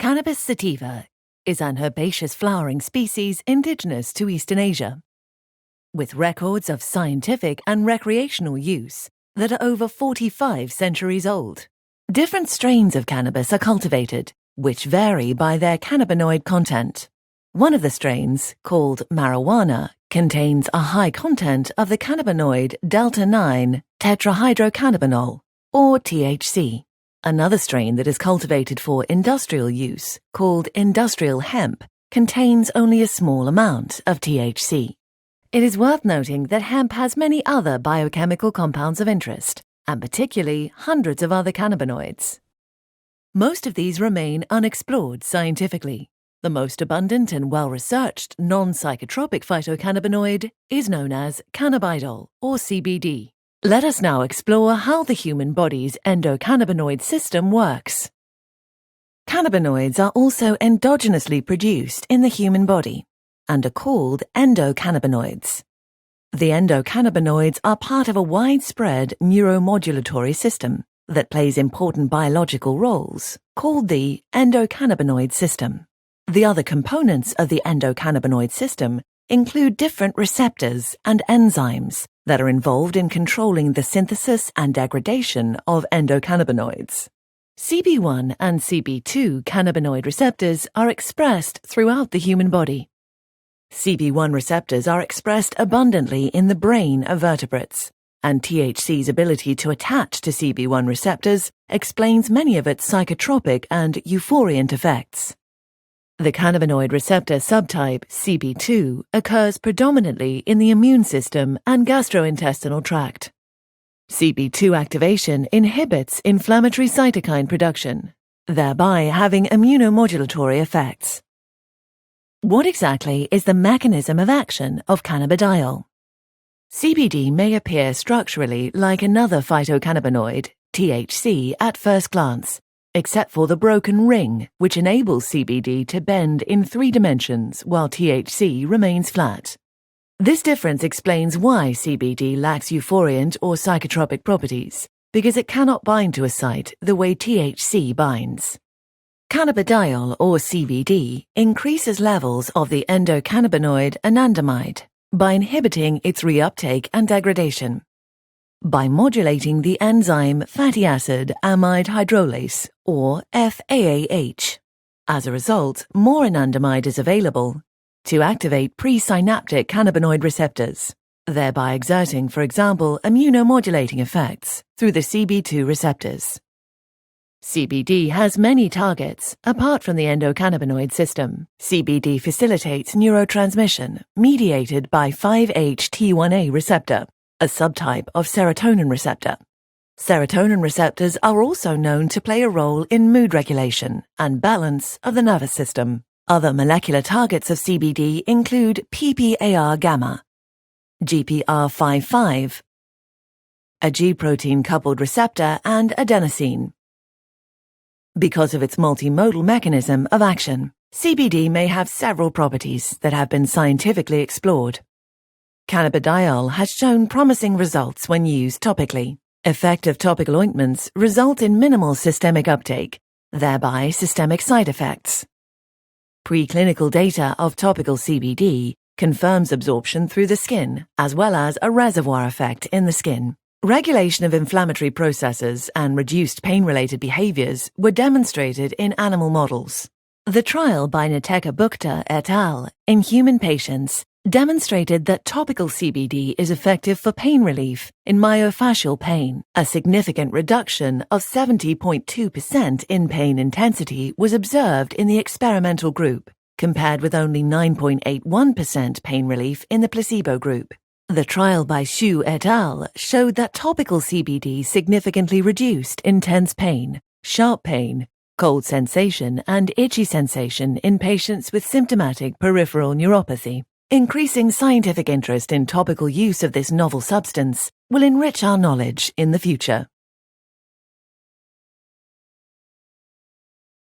Cannabis sativa is an herbaceous flowering species indigenous to Eastern Asia, with records of scientific and recreational use that are over 45 centuries old. Different strains of cannabis are cultivated, which vary by their cannabinoid content. One of the strains, called marijuana, contains a high content of the cannabinoid delta-9 tetrahydrocannabinol, or THC. Another strain that is cultivated for industrial use, called industrial hemp, contains only a small amount of THC. It is worth noting that hemp has many other biochemical compounds of interest, and particularly hundreds of other cannabinoids. Most of these remain unexplored scientifically. The most abundant and well-researched non-psychotropic phytocannabinoid is known as cannabidiol, or CBD. Let us now explore how the human body's endocannabinoid system works. Cannabinoids are also endogenously produced in the human body and are called endocannabinoids. The endocannabinoids are part of a widespread neuromodulatory system that plays important biological roles, called the endocannabinoid system. The other components of the endocannabinoid system include different receptors and enzymes that are involved in controlling the synthesis and degradation of endocannabinoids. CB1 and CB2 cannabinoid receptors are expressed throughout the human body. CB1 receptors are expressed abundantly in the brain of vertebrates, and THC's ability to attach to CB1 receptors explains many of its psychotropic and euphoriant effects. The cannabinoid receptor subtype CB2 occurs predominantly in the immune system and gastrointestinal tract. CB2 activation inhibits inflammatory cytokine production, thereby having immunomodulatory effects. What exactly is the mechanism of action of cannabidiol? CBD may appear structurally like another phytocannabinoid, THC, at first glance, except for the broken ring, which enables CBD to bend in 3 dimensions while THC remains flat. This difference explains why CBD lacks euphoriant or psychotropic properties, because it cannot bind to a site the way THC binds. Cannabidiol, or CBD, increases levels of the endocannabinoid anandamide by inhibiting its reuptake and degradation. By modulating the enzyme fatty acid amide hydrolase, or FAAH. As a result, more anandamide is available to activate presynaptic cannabinoid receptors, thereby exerting, for example, immunomodulating effects through the CB2 receptors. CBD has many targets. Apart from the endocannabinoid system, CBD facilitates neurotransmission mediated by 5-HT1A receptor, a subtype of serotonin receptor. Serotonin receptors are also known to play a role in mood regulation and balance of the nervous system. Other molecular targets of CBD include PPAR-gamma, GPR55, a G-protein-coupled receptor, and adenosine. Because of its multimodal mechanism of action, CBD may have several properties that have been scientifically explored. Cannabidiol has shown promising results when used topically. Effective topical ointments result in minimal systemic uptake, thereby systemic side effects. Preclinical data of topical CBD confirms absorption through the skin, as well as a reservoir effect in the skin. Regulation of inflammatory processes and reduced pain-related behaviors were demonstrated in animal models. The trial by Niteka Bukta et al. In human patients demonstrated that topical CBD is effective for pain relief in myofascial pain. A significant reduction of 70.2% in pain intensity was observed in the experimental group, compared with only 9.81% pain relief in the placebo group. The trial by Xu et al. Showed that topical CBD significantly reduced intense pain, sharp pain, cold sensation, and itchy sensation in patients with symptomatic peripheral neuropathy. Increasing scientific interest in topical use of this novel substance will enrich our knowledge in the future.